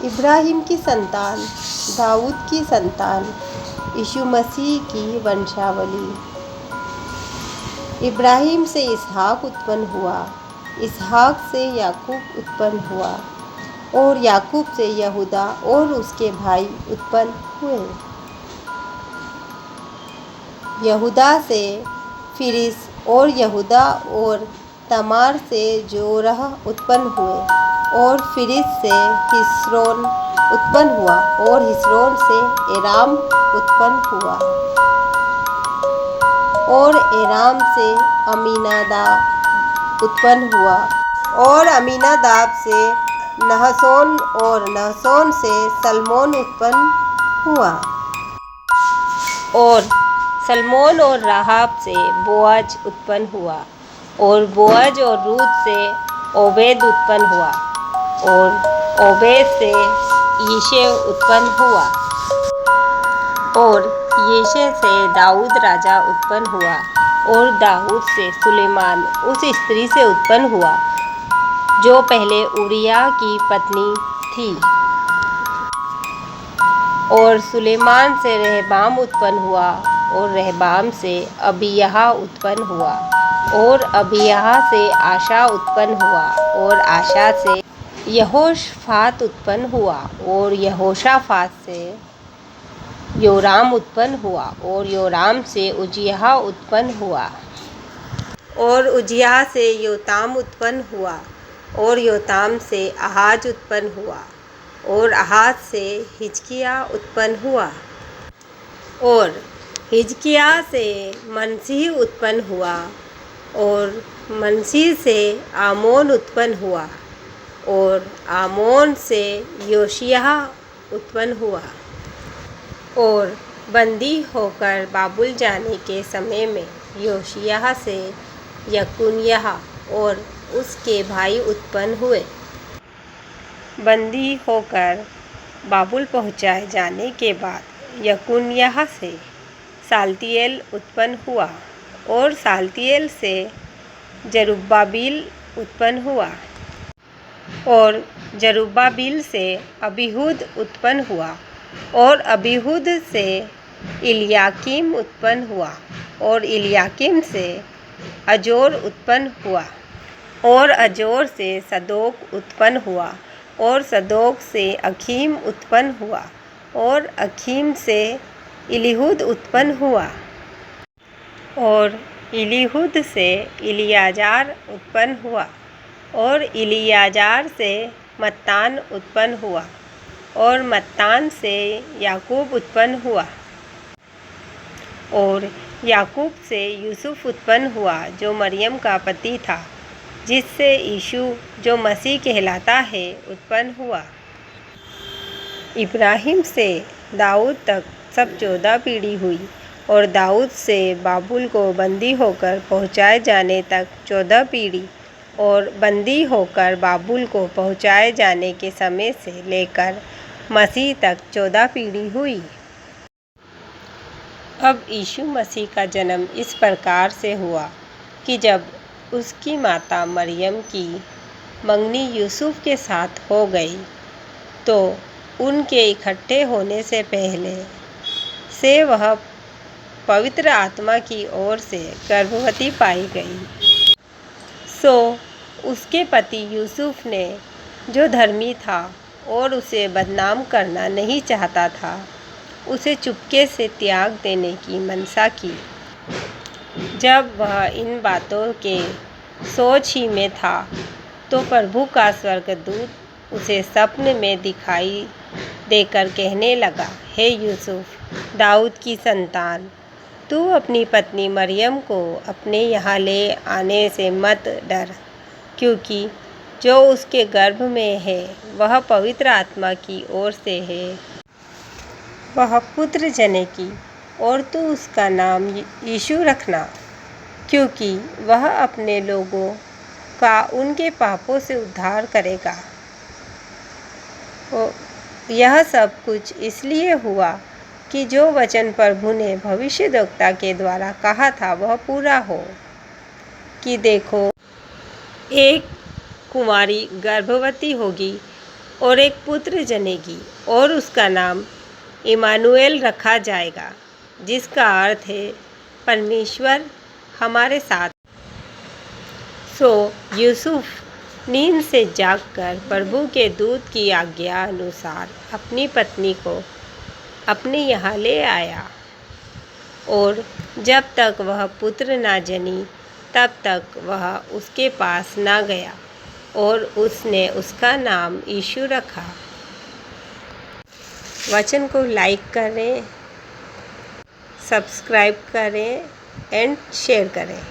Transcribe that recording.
इब्राहिम की संतान, दाऊद की संतान, यीशु मसीह की वंशावली। इब्राहिम से इसहाक उत्पन्न हुआ, इसहाक से याकूब उत्पन्न हुआ और याकूब से यहूदा और उसके भाई उत्पन्न हुए। यहूदा से फिरिस और यहूदा और तमार से जोरह उत्पन्न हुए और फिरिस से हिस्रोन उत्पन्न हुआ और हिस्रोन से एराम उत्पन्न हुआ और एराम से अमीनादाब उत्पन्न हुआ और अमीनादाब से नहशोन और नहशोन से सलमोन उत्पन्न हुआ और सलमोन और राहाब से बोअज उत्पन्न हुआ और बोअज और रूत से ओबेद उत्पन्न हुआ और ओबेद से यिशै उत्पन्न हुआ और यिशै से दाऊद राजा उत्पन्न हुआ और दाऊद से सुलेमान उस स्त्री से उत्पन्न हुआ जो पहले उरिय्याह की पत्नी थी और सुलेमान से रहबाम उत्पन्न हुआ और रहबाम से अबिय्याह उत्पन्न हुआ और अबिय्याह से आशा उत्पन्न हुआ और आशा से यहोशाफात उत्पन्न हुआ और यहोशाफात से योराम उत्पन्न हुआ और योराम से उज्जियाह उत्पन्न हुआ और उज्जियाह से योताम उत्पन्न हुआ और योताम से आहाज उत्पन्न हुआ और आहाज से हिजकिय्याह उत्पन्न हुआ और हिजकिय्याह से मनश्शे उत्पन्न हुआ और मनश्शे से आमोन उत्पन्न हुआ और आमोन से योशिय्याह उत्पन्न हुआ और बंदी होकर बाबुल जाने के समय में योशिय्याह से यकुन्याह और उसके भाई उत्पन्न हुए। बंदी होकर बाबुल पहुँचाए जाने के बाद यकुन्याह से सालतिएल उत्पन्न हुआ और सालतिएल से जरुब्बाबिल उत्पन्न हुआ और जरुब्बाबिल से अबीहूद उत्पन्न हुआ और अबीहूद से इलयाकीम उत्पन्न हुआ और इलयाकीम से अजोर उत्पन्न हुआ और अजोर से सदोक उत्पन्न हुआ और सदोक से अखीम उत्पन्न हुआ और अखीम से इलीहूद उत्पन्न हुआ और इलीहूद से इलियाजार उत्पन्न हुआ और इलियाजार से मत्तान उत्पन्न हुआ और मत्तान से याकूब उत्पन्न हुआ और याकूब से यूसुफ उत्पन्न हुआ जो मरियम का पति था, जिससे यीशु जो मसीह कहलाता है उत्पन्न हुआ। इब्राहिम से दाऊद तक सब 14 पीढ़ी हुई और दाऊद से बाबुल को बंदी होकर पहुँचाए जाने तक 14 पीढ़ी और बंदी होकर बाबुल को पहुँचाए जाने के समय से लेकर मसीह तक 14 पीढ़ी हुई। अब यीशु मसीह का जन्म इस प्रकार से हुआ कि जब उसकी माता मरियम की मंगनी यूसुफ के साथ हो गई तो उनके इकट्ठे होने से पहले से वह पवित्र आत्मा की ओर से गर्भवती पाई गई। सो उसके पति यूसुफ ने, जो धर्मी था और उसे बदनाम करना नहीं चाहता था, उसे चुपके से त्याग देने की मनसा की। जब वह इन बातों के सोच ही में था तो प्रभु का स्वर्गदूत उसे स्वप्न में दिखाई देकर कहने लगा, हे यूसुफ, दाऊद की संतान, तू अपनी पत्नी मरियम को अपने यहाँ ले आने से मत डर, क्योंकि जो उसके गर्भ में है वह पवित्र आत्मा की ओर से है। वह पुत्र जनेगी और तू उसका नाम यीशु रखना, क्योंकि वह अपने लोगों का उनके पापों से उद्धार करेगा। यह सब कुछ इसलिए हुआ कि जो वचन प्रभु ने भविष्यद्वक्ता के द्वारा कहा था वह पूरा हो, कि देखो, एक कुंवारी गर्भवती होगी और एक पुत्र जनेगी और उसका नाम इमानुएल रखा जाएगा, जिसका अर्थ है परमेश्वर हमारे साथ। सो यूसुफ नींद से जागकर प्रभु के दूत की आज्ञा अनुसार अपनी पत्नी को अपने यहाँ ले आया, और जब तक वह पुत्र न जनी तब तक वह उसके पास न गया, और उसने उसका नाम यीशु रखा। वचन को लाइक करें, सब्सक्राइब करें एंड शेयर करें।